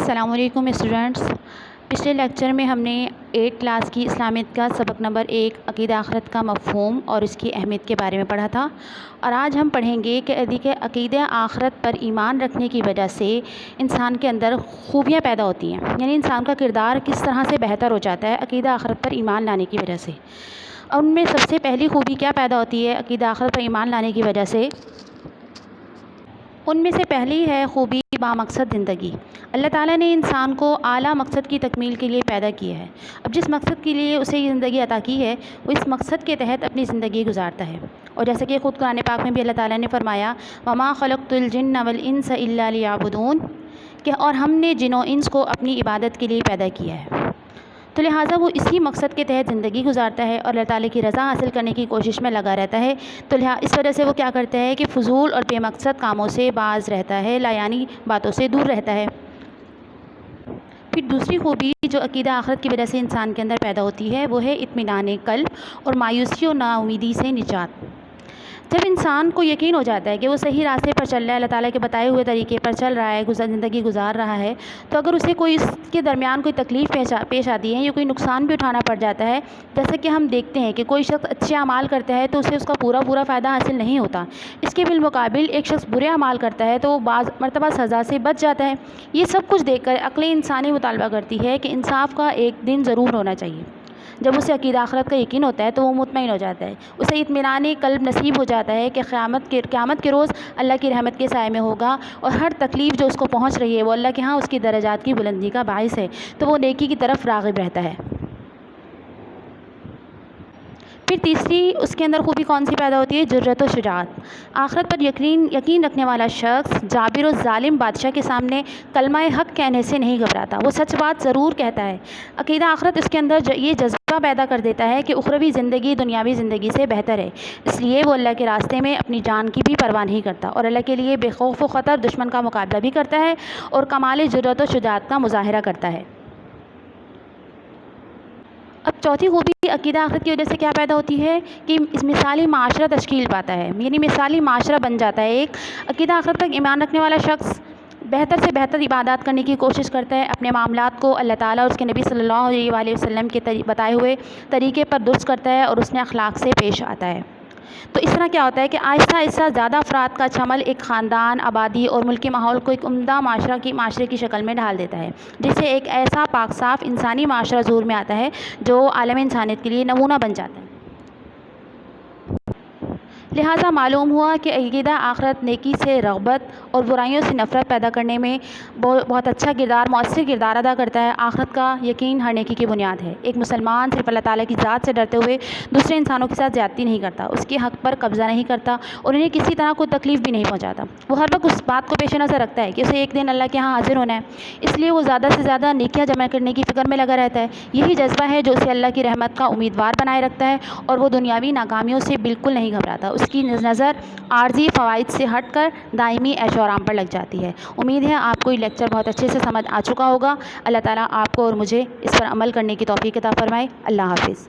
السلام علیکم اسٹوڈنٹس، پچھلے لیکچر میں ہم نے 8 کلاس کی اسلامیت کا سبق نمبر 1 عقیدہ آخرت کا مفہوم اور اس کی اہمیت کے بارے میں پڑھا تھا، اور آج ہم پڑھیں گے کہ عقیدہ آخرت پر ایمان رکھنے کی وجہ سے انسان کے اندر خوبیاں پیدا ہوتی ہیں، یعنی انسان کا کردار کس طرح سے بہتر ہو جاتا ہے عقیدہ آخرت پر ایمان لانے کی وجہ سے۔ اور ان میں سب سے پہلی خوبی کیا پیدا ہوتی ہے عقیدہ آخرت پر ایمان لانے کی وجہ سے؟ ان میں سے پہلی ہے خوبی بامقصد زندگی۔ اللہ تعالیٰ نے انسان کو اعلیٰ مقصد کی تکمیل کے لیے پیدا کیا ہے۔ اب جس مقصد کے لیے اسے یہ زندگی عطا کی ہے وہ اس مقصد کے تحت اپنی زندگی گزارتا ہے، اور جیسا کہ خود قرآن پاک میں بھی اللہ تعالیٰ نے فرمایا وَمَا خَلَقْتُ الْجِنَّ وَالْإِنسَ إِلَّا لِيَعْبُدُونَ، کہ اور ہم نے جن و انس کو اپنی عبادت کے لیے پیدا کیا ہے، تو لہٰذا وہ اسی مقصد کے تحت زندگی گزارتا ہے اور اللہ تعالیٰ کی رضا حاصل کرنے کی کوشش میں لگا رہتا ہے۔ تو اس وجہ سے وہ کیا کرتا ہے کہ فضول اور بے مقصد کاموں سے باز رہتا ہے، لایعنی باتوں سے دور رہتا ہے۔ پھر دوسری خوبی جو عقیدہ آخرت کی وجہ سے انسان کے اندر پیدا ہوتی ہے وہ ہے اطمینان قلب اور مایوسی و نا امیدی سے نجات۔ جب انسان کو یقین ہو جاتا ہے کہ وہ صحیح راستے پر چل رہا ہے، اللہ تعالیٰ کے بتائے ہوئے طریقے پر چل رہا ہے، زندگی گزار رہا ہے، تو اگر اسے کوئی اس کے درمیان کوئی تکلیف پیش آتی ہے یا کوئی نقصان بھی اٹھانا پڑ جاتا ہے، جیسا کہ ہم دیکھتے ہیں کہ کوئی شخص اچھے اعمال کرتا ہے تو اسے اس کا پورا فائدہ حاصل نہیں ہوتا، اس کے بالمقابل ایک شخص برے اعمال کرتا ہے تو وہ بعض مرتبہ سزا سے بچ جاتا ہے۔ یہ سب کچھ دیکھ کر عقل انسانی مطالبہ کرتی ہے کہ انصاف کا ایک دن ضرور ہونا چاہیے۔ جب اسے عقیدہ آخرت کا یقین ہوتا ہے تو وہ مطمئن ہو جاتا ہے، اسے اطمینان قلب نصیب ہو جاتا ہے کہ قیامت کے روز اللہ کی رحمت کے سائے میں ہوگا، اور ہر تکلیف جو اس کو پہنچ رہی ہے وہ اللہ کے ہاں اس کی درجات کی بلندی کا باعث ہے، تو وہ نیکی کی طرف راغب رہتا ہے۔ پھر تیسری اس کے اندر خوبی کون سی پیدا ہوتی ہے؟ جرأت و شجاعت۔ آخرت پر یقین رکھنے والا شخص جابر و ظالم بادشاہ کے سامنے کلمہ حق کہنے سے نہیں گھبراتا، وہ سچ بات ضرور کہتا ہے۔ عقیدہ آخرت اس کے اندر یہ جذبہ پیدا کر دیتا ہے کہ اخروی زندگی دنیاوی زندگی سے بہتر ہے، اس لیے وہ اللہ کے راستے میں اپنی جان کی بھی پرواہ نہیں کرتا، اور اللہ کے لیے بے خوف و خطر دشمن کا مقابلہ بھی کرتا ہے اور کمال جرأت و شجاعت کا مظاہرہ کرتا ہے۔ اب چوتھی خوبی عقیدہ آخرت کی وجہ سے کیا پیدا ہوتی ہے کہ مثالی معاشرہ تشکیل پاتا ہے، یعنی مثالی معاشرہ بن جاتا ہے۔ ایک عقیدہ آخرت پر ایمان رکھنے والا شخص بہتر سے بہتر عبادات کرنے کی کوشش کرتا ہے، اپنے معاملات کو اللہ تعالیٰ اور اس کے نبی صلی اللہ علیہ وسلم کے بتائے ہوئے طریقے پر درست کرتا ہے اور اس نے اخلاق سے پیش آتا ہے۔ تو اس طرح کیا ہوتا ہے کہ آہستہ آہستہ زیادہ افراد کا شمل ایک خاندان، آبادی اور ملکی ماحول کو ایک عمدہ معاشرے کی شکل میں ڈھال دیتا ہے، جس سے ایک ایسا پاک صاف انسانی معاشرہ ظہور میں آتا ہے جو عالم انسانیت کے لیے نمونہ بن جاتا ہے۔ لہٰذا معلوم ہوا کہ عقیدہ آخرت نیکی سے رغبت اور برائیوں سے نفرت پیدا کرنے میں بہت اچھا مؤثر کردار ادا کرتا ہے۔ آخرت کا یقین ہر نیکی کی بنیاد ہے۔ ایک مسلمان صرف اللہ تعالیٰ کی ذات سے ڈرتے ہوئے دوسرے انسانوں کے ساتھ زیادتی نہیں کرتا، اس کے حق پر قبضہ نہیں کرتا اور انہیں کسی طرح کوئی تکلیف بھی نہیں پہنچاتا۔ وہ ہر وقت اس بات کو پیش نظر رکھتا ہے کہ اسے ایک دن اللہ کے ہاں حاضر ہونا ہے، اس لیے وہ زیادہ سے زیادہ نیکیاں جمع کرنے کی فکر میں لگا رہتا ہے۔ یہی جذبہ ہے جو اسے اللہ کی رحمت کا امیدوار بنائے رکھتا ہے، اور وہ دنیاوی ناکامیوں سے بالکل نہیں گھبراتا، اس کی نظر عارضی فوائد سے ہٹ کر دائمی عیش و آرام پر لگ جاتی ہے۔ امید ہے آپ کو یہ لیکچر بہت اچھے سے سمجھ آ چکا ہوگا۔ اللہ تعالیٰ آپ کو اور مجھے اس پر عمل کرنے کی توفیق عطا فرمائے۔ اللہ حافظ۔